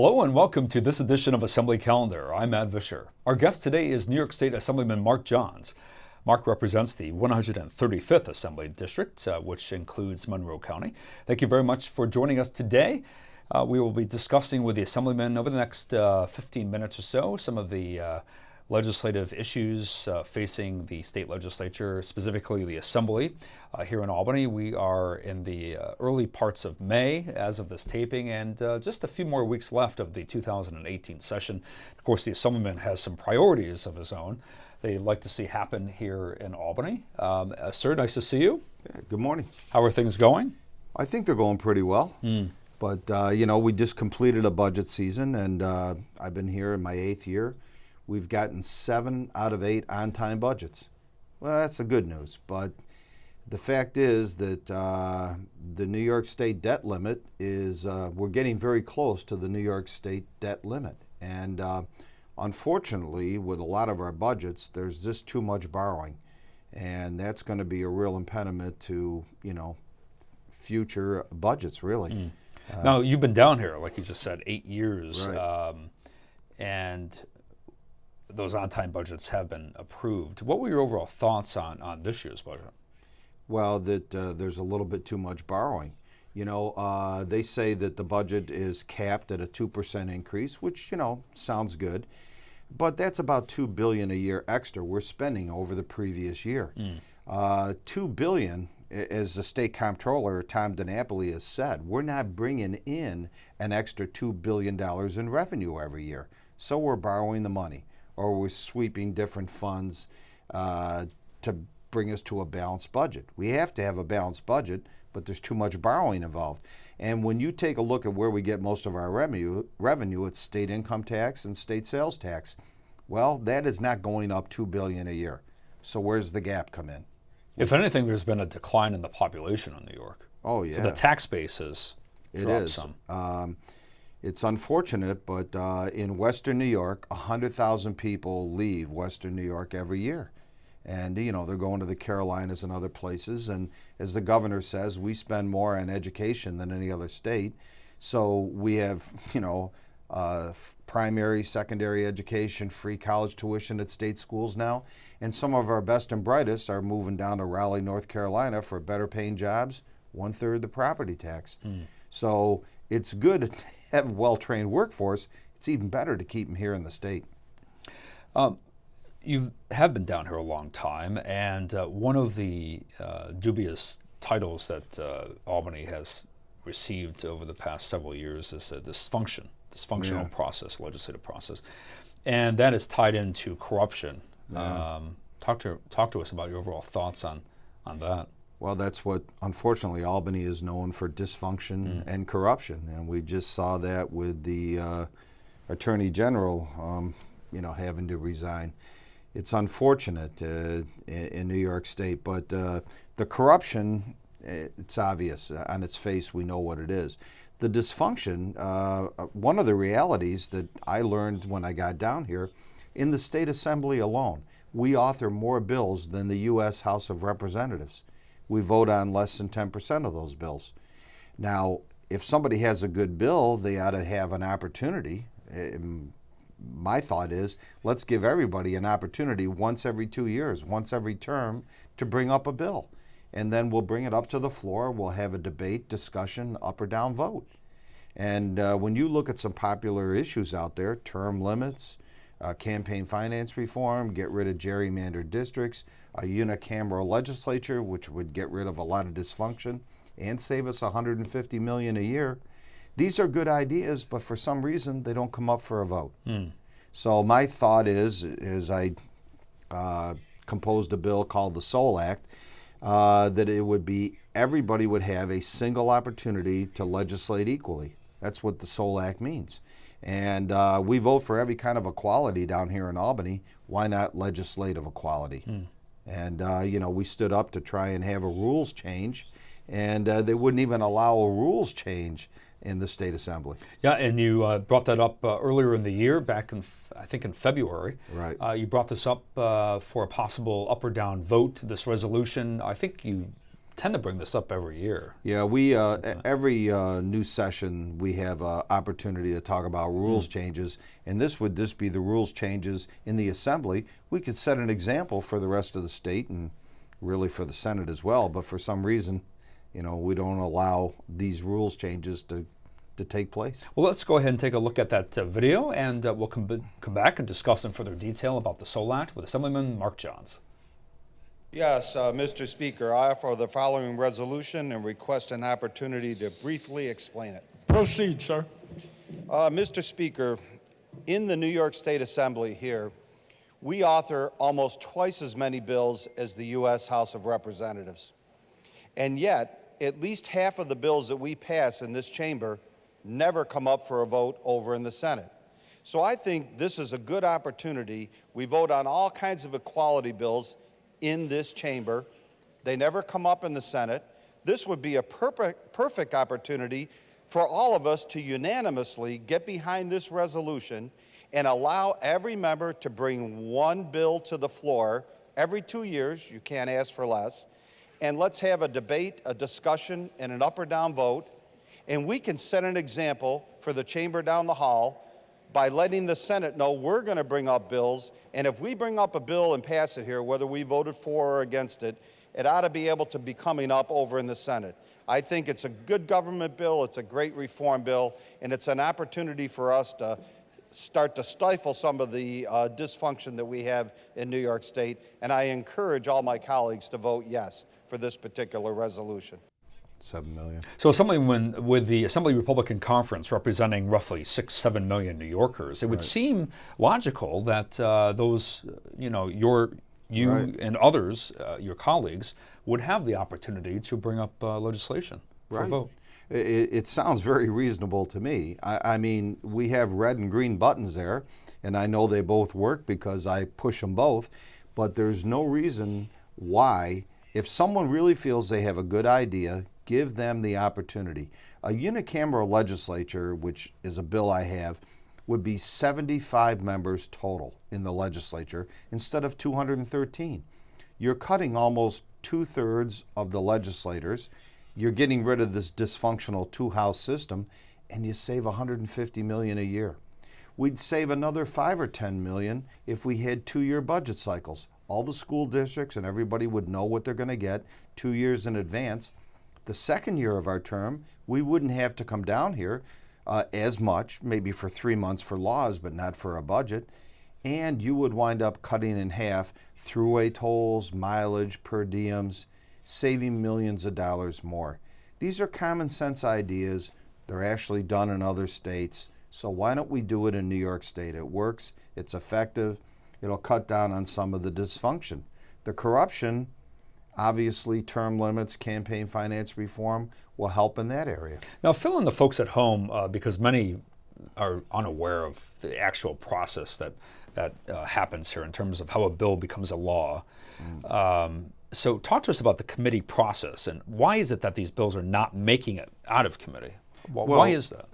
Hello and welcome to this edition of Assembly Calendar. I'm Visscher. Our guest today is New York State Assemblyman Mark Johns. Mark represents the 135th Assembly District, which includes Monroe County. Thank you very much for joining us today. We will be discussing with the Assemblyman over the next 15 minutes or so some of the legislative issues facing the state legislature, specifically the Assembly. Here in Albany, we are in the early parts of May as of this taping, and just a few more weeks left of the 2018 session. Of course, the Assemblyman has some priorities of his own they'd like to see happen here in Albany. Sir, nice to see you. Yeah, good morning. How are things going? I think they're going pretty well. But, we just completed a budget season, and I've been here in my 8th year. We've gotten 7 out of 8 on-time budgets. Well, that's the good news. But the fact is that the New York State debt limit is, we're getting very close to the New York State debt limit. And unfortunately, with a lot of our budgets, there's just too much borrowing. And that's going to be a real impediment to, future budgets, really. Now, you've been down here, like you just said, 8 years. Right. And those on-time budgets have been approved. What were your overall thoughts on this year's budget? Well, that there's a little bit too much borrowing. They say that the budget is capped at a 2% increase, which, sounds good. But that's about $2 billion a year extra we're spending over the previous year. $2 billion, as the state comptroller, Tom DiNapoli, has said, we're not bringing in an extra $2 billion in revenue every year. So we're borrowing the money, or we're sweeping different funds to bring us to a balanced budget. We have to have a balanced budget, but there's too much borrowing involved. And when you take a look at where we get most of our revenue, it's state income tax and state sales tax. Well, that is not going up $2 billion a year. So where's the gap come in? If anything, there's been a decline in the population in New York. Oh, yeah. So the tax base has dropped some. It's unfortunate, but in Western New York, 100,000 people leave Western New York every year. And, they're going to the Carolinas and other places. And as the governor says, we spend more on education than any other state. So we have, primary, secondary education, free college tuition at state schools now. And some of our best and brightest are moving down to Raleigh, North Carolina for better paying jobs, 1/3 the property tax. So it's good to have a well-trained workforce. It's even better to keep them here in the state. You have been down here a long time, and one of the dubious titles that Albany has received over the past several years is a dysfunctional process, legislative process, and that is tied into corruption. Talk to us about your overall thoughts on that. Well, that's what, unfortunately, Albany is known for, dysfunction and corruption. And we just saw that with the Attorney General, having to resign. It's unfortunate in New York State, but the corruption, it's obvious. On its face, we know what it is. The dysfunction, one of the realities that I learned when I got down here, in the state assembly alone, we author more bills than the U.S. House of Representatives. We vote on less than 10% of those bills. Now, if somebody has a good bill, they ought to have an opportunity. My thought is, let's give everybody an opportunity once every 2 years, once every term, to bring up a bill. And then we'll bring it up to the floor, we'll have a debate, discussion, up or down vote. And when you look at some popular issues out there, term limits, campaign finance reform, get rid of gerrymandered districts, a unicameral legislature, which would get rid of a lot of dysfunction and save us $150 million a year. These are good ideas, but for some reason, they don't come up for a vote. So my thought is I composed a bill called the SOUL Act, that it would be, everybody would have a single opportunity to legislate equally. That's what the SOUL Act means. And we vote for every kind of equality down here in Albany. Why not legislative equality? And, we stood up to try and have a rules change, and they wouldn't even allow a rules change in the state assembly. Yeah, and you brought that up earlier in the year, back in, I think in February. Right. You brought this up for a possible up or down vote, this resolution. I think you tend to bring this up every year. Yeah, we every new session we have an opportunity to talk about rules changes, and this would just be the rules changes in the Assembly. We could set an example for the rest of the state and really for the Senate as well, but for some reason, you know, we don't allow these rules changes to take place. Well, let's go ahead and take a look at that video, and we'll come back and discuss in further detail about the SOL Act with Assemblyman Mark Johns. Yes, Mr. Speaker, I offer the following resolution and request an opportunity to briefly explain it. Proceed, sir. Mr. Speaker, in the New York State Assembly here, we author almost twice as many bills as the U.S. House of Representatives. And yet, at least half of the bills that we pass in this chamber never come up for a vote over in the Senate. So I think this is a good opportunity. We vote on all kinds of equality bills in this chamber. They never come up in the Senate. This would be a perfect opportunity for all of us to unanimously get behind this resolution and allow every member to bring one bill to the floor every 2 years. You can't ask for less. And let's have a debate, a discussion, and an up or down vote. And we can set an example for the chamber down the hall by letting the Senate know we're going to bring up bills, and if we bring up a bill and pass it here, whether we voted for or against it, it ought to be able to be coming up over in the Senate. I think it's a good government bill, it's a great reform bill, and it's an opportunity for us to start to stifle some of the dysfunction that we have in New York State, and I encourage all my colleagues to vote yes for this particular resolution. 7 million. So Assemblyman, with the Assembly Republican Conference representing roughly 6-7 million New Yorkers, it would seem logical that those, you know, you and others, your colleagues, would have the opportunity to bring up legislation for a vote. It sounds very reasonable to me. I mean, we have red and green buttons there, and I know they both work because I push them both, but there's no reason why, if someone really feels they have a good idea, give them the opportunity. A unicameral legislature, which is a bill I have, would be 75 members total in the legislature instead of 213. You're cutting almost 2/3 of the legislators. You're getting rid of this dysfunctional two-house system, and you save $150 million a year. We'd save another $5 or $10 million if we had 2-year budget cycles. All the school districts and everybody would know what they're going to get 2 years in advance. The second year of our term, we wouldn't have to come down here as much, maybe for 3 months for laws, but not for a budget. And you would wind up cutting in half throughway tolls, mileage, per diems, saving millions of dollars more. These are common sense ideas. They're actually done in other states. So why don't we do it in New York State? It works. It's effective. It'll cut down on some of the dysfunction. The corruption, obviously, term limits, campaign finance reform will help in that area. Now, fill in the folks at home, because many are unaware of the actual process that happens here in terms of how a bill becomes a law. So talk to us about the committee process, and why is it that these bills are not making it out of committee? Why is that?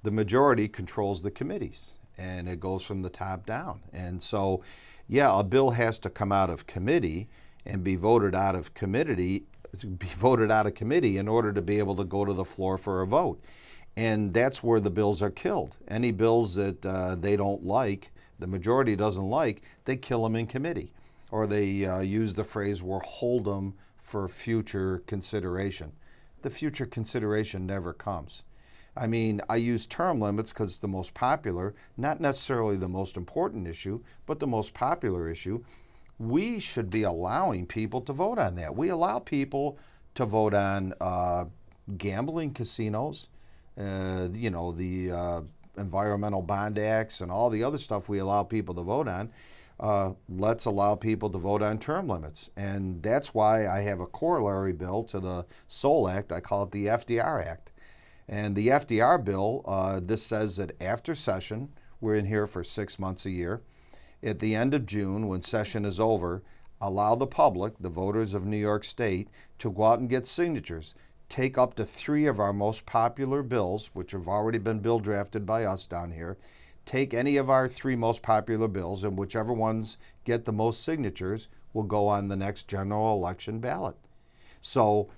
The majority controls the committees, and it goes from the top down. And so, yeah, a bill has to come out of committee and be voted out of committee in order to be able to go to the floor for a vote. And that's where the bills are killed. Any bills that they don't like, the majority doesn't like, they kill them in committee. Or they use the phrase, we'll hold them for future consideration. The future consideration never comes. I mean, I use term limits because it's the most popular, not necessarily the most important issue, but the most popular issue. We should be allowing people to vote on that. We allow people to vote on gambling casinos, the environmental bond acts and all the other stuff we allow people to vote on. Let's allow people to vote on term limits. And that's why I have a corollary bill to the SOL Act. I call it the FDR Act. And the FDR bill, this says that after session, we're in here for 6 months a year. At the end of June, when session is over, allow the public, the voters of New York State, to go out and get signatures. Take up to 3 of our most popular bills, which have already been bill drafted by us down here. Take any of our 3 most popular bills, and whichever ones get the most signatures will go on the next general election ballot. So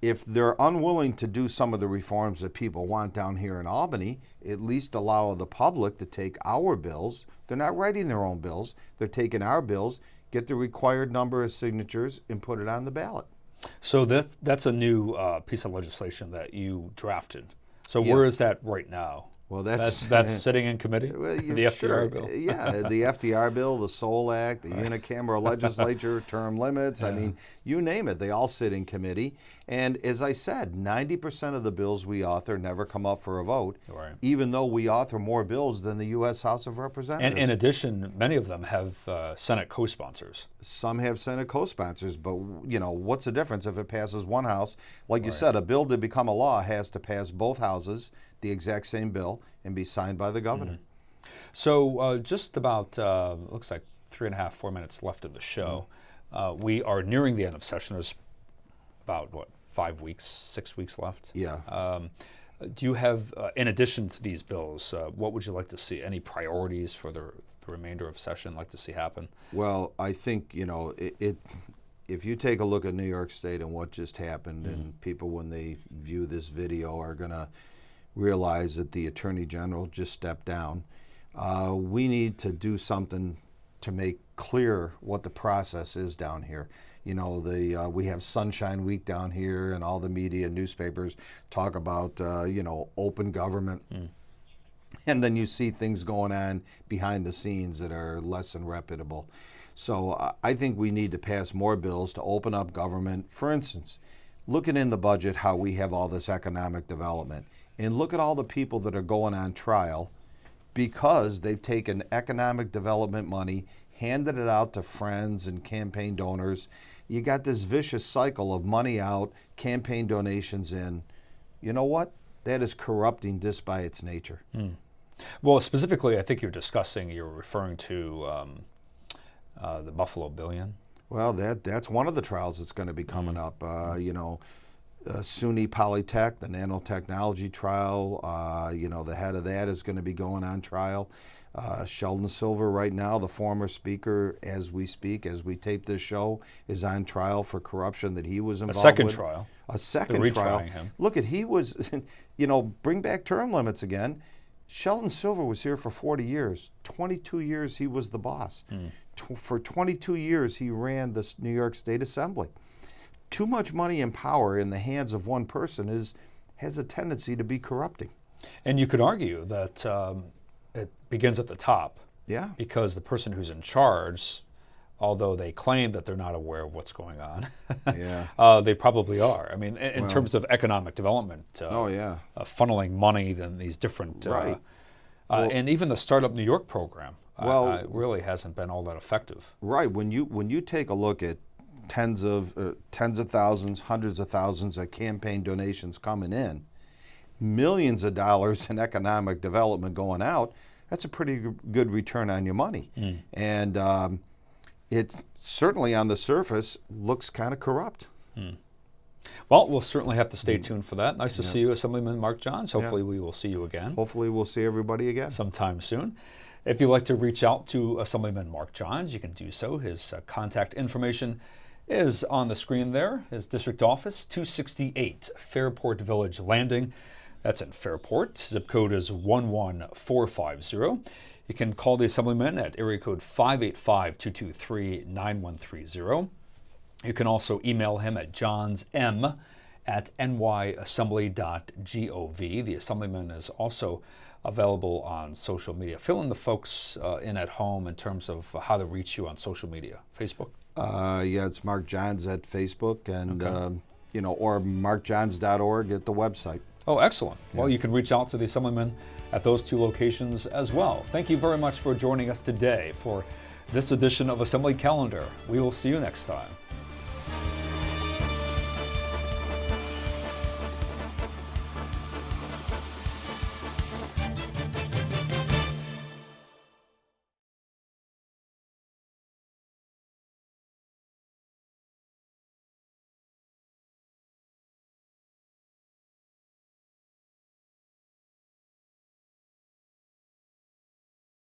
if they're unwilling to do some of the reforms that people want down here in Albany, at least allow the public to take our bills. They're not writing their own bills. They're taking our bills, get the required number of signatures, and put it on the ballot. So that's a new piece of legislation that you drafted. So Yeah. where is that right now? Well, That's sitting in committee? Well, The FDR sure. bill? Yeah, the FDR bill, the SOL Act, the unicameral legislature, term limits. I mean, you name it. They all sit in committee. And as I said, 90% of the bills we author never come up for a vote, Right. even though we author more bills than the U.S. House of Representatives. And in addition, many of them have Senate co-sponsors. Some have Senate co-sponsors, but what's the difference if it passes one house? Like you said, a bill to become a law has to pass both houses, the exact same bill, and be signed by the governor. So just about, looks like 3.5, 4 minutes left of the show. We are nearing the end of session. There's about, 5 weeks, 6 weeks left? Yeah. Do you have, in addition to these bills, what would you like to see? Any priorities for the remainder of session like to see happen? Well, I think, if you take a look at New York State and what just happened, and people when they view this video are going to realize that the Attorney General just stepped down, we need to do something to make clear what the process is down here. We have Sunshine Week down here, and all the media and newspapers talk about, open government. And then you see things going on behind the scenes that are less than reputable. So I think we need to pass more bills to open up government. For instance, looking in the budget how we have all this economic development, and look at all the people that are going on trial because they've taken economic development money, handed it out to friends and campaign donors. You got this vicious cycle of money out, campaign donations in. You know what? That is corrupting just by its nature. Well, specifically, I think you're referring to the Buffalo Billion. Well, that's one of the trials that's going to be coming up. SUNY Polytech, the nanotechnology trial, the head of that is going to be going on trial. Sheldon Silver right now, the former speaker, as we speak, as we tape this show, is on trial for corruption that he was involved with. A second trial. A second They're trial. retrying him. Look, he was, bring back term limits again. Sheldon Silver was here for 40 years. 22 years he was the boss. For 22 years he ran the New York State Assembly. Too much money and power in the hands of one person has a tendency to be corrupting. And you could argue that it begins at the top. Yeah. Because the person who's in charge, although they claim that they're not aware of what's going on, they probably are. I mean, in terms of economic development, funneling money, then these different, and even the Startup New York program, really hasn't been all that effective. Right. When you take a look at tens of thousands, hundreds of thousands of campaign donations coming in, millions of dollars in economic development going out, that's a pretty good return on your money. And it certainly on the surface looks kind of corrupt. Well, we'll certainly have to stay tuned for that. Nice to see you, Assemblyman Mark Johns. Hopefully we will see you again. Hopefully we'll see everybody again. Sometime soon. If you'd like to reach out to Assemblyman Mark Johns, you can do so. His contact information is on the screen there. His district office, 268 Fairport Village Landing. That's in Fairport. Zip code is 11450. You can call the Assemblyman at area code 585-223-9130. You can also email him at johnsm@nyassembly.gov. The Assemblyman is also available on social media. Fill in the folks in at home in terms of how to reach you on social media. Facebook? It's Mark Johns at Facebook, and or markjohns.org at the website. Oh, excellent. Well, you can reach out to the Assemblyman at those two locations as well. Thank you very much for joining us today for this edition of Assembly Calendar. We will see you next time.